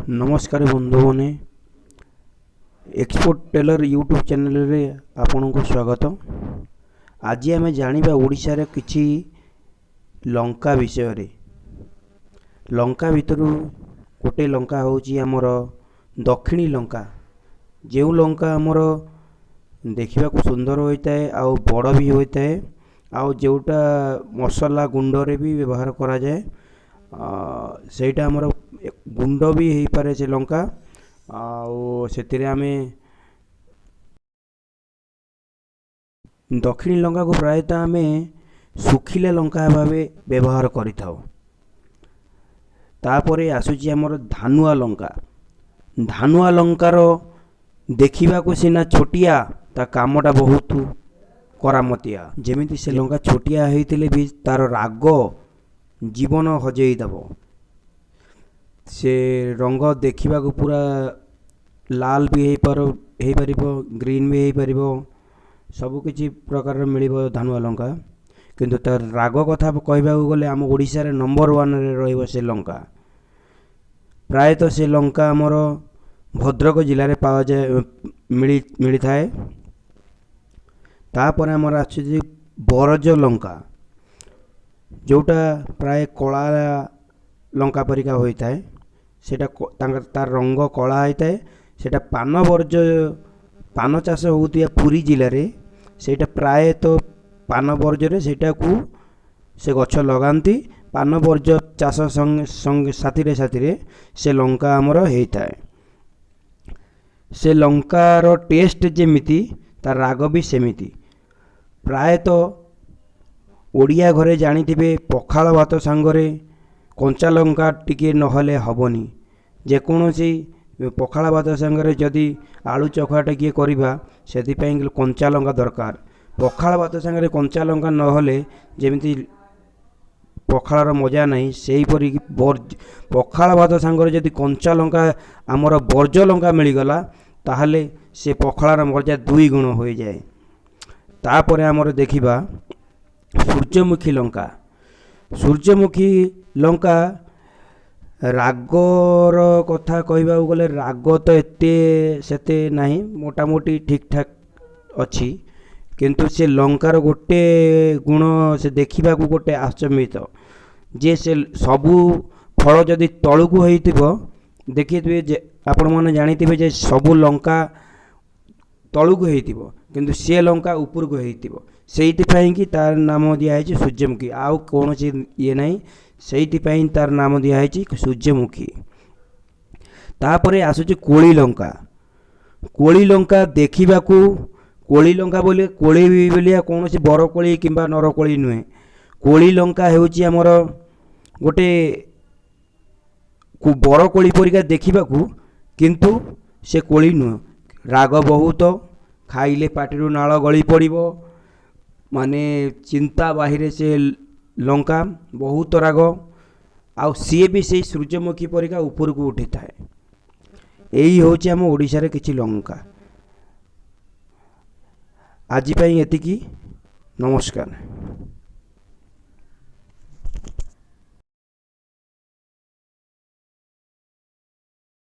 नमस्कार बंधु मैंने एक्सपोर्ट टेलर यूट्यूब चैनल रे आपन को स्वागत। आज आम जाना ओडिशा रे किछि लंका विषय रे। लंका भितर गोटे लंका होची आमर दक्षिणी लंका, जो लंका आमर देखा सुंदर होता है आउ बड़ भी होता है आउ जोटा मसला गुंड रे भी व्यवहार करा जाए। सेटा आमर गुंड भी हो पारे से लंका से आमे दक्षिणी लंका को प्रायतः आमे सुखिला लंका भाव व्यवहार करिथाउ। तापरे आसुची आमर धानुआ लंका। धानुआ लंकार देखा सीना छोटिया ता कामटा बहुत करामतिया। जेमिति से लंका छोटिया होइतिले भी तार राग जीवन हजेदब। से रंग देखा पूरा लाल भी हो पार ग्रीन भी हो पार सबकि प्रकार मिल धानुआ लंका। किंतु तार राग कथा कहबा गले आम ओडिशा रे नंबर 1 रे रहिबो से लंका। प्रायतः से लंका आमर भद्रक जिले में पावा जाए मिली थाए। तापर आमर आछे बरज लंका, जोटा प्राय कला लंका परिका होता है। सेटा तार रंग कला होता है। सेटा पान बर्ज पान चाष होता पुरी जिले रे सेटा प्राय तो पान बर्जरे सेटा को से गछ लगाती। पान बर्ज चाष संग साथी रे से लंका आमर होता है। से लंकार टेस्ट जेमिति तार राग भी सेमिति। प्राय तो ओडिया घरे जानिथिबे पखाल भात सांगरे कंचा लंका टिके नहले हबनी। जेकोसी पखाल भात सांगरे जदि आलू चखा टिके करबा सेथिपई कंचा लंका दरकार। पखाल भात सांगरे कंचा लंका नहले जेमिति पखालार मजा नहीं, सेही परि पखाल भात सांगरे जदि कंचा लंका आमर बर्ज लंका मिलगला ताहले से पखालार मजा 2 गुण हो जाए। तापर आमर देखिबा सूर्यमुखी लंका। सूर्यमुखी लंका रागर कथा कहबा गले राग तो एते सेते नहीं, मोटामोटी ठीक ठाक अच्छी। किंतु से लंकार गोटे गुण से देखा गोटे आश्चर्यित जे से सबू फल जदि तलू को देखिए जे आपण मैंने जानी जे सबू लंका तलू को किंतु से लंका ऊपर को सेइथिपाई कि तार नाम दिखाई सूर्यमुखी। आउ कौन ये नहीं, सेइथिपाई तार नाम दिखाई सूर्यमुखी। तापरे आसुची कोली लंका। कोली लंका देखा कोली लंका बोले कोली बोलिया कौन सी बरकोली किंबा नरकोली नुहे। कोली लंका हेउची हमर गोटे बरकोली परिका देखा किंतु से कोली नुहे। राग बहुत, खाइले पाटिरू नाल गली पड़िबो, माने चिंता बाहिरे से लंका बहुत राग। आउ सी भी से सूर्यमुखी परिका ऊपर को उठी थाए। यही होची आम ओडिशा रे किछि लंका। आज एतिकी, नमस्कार।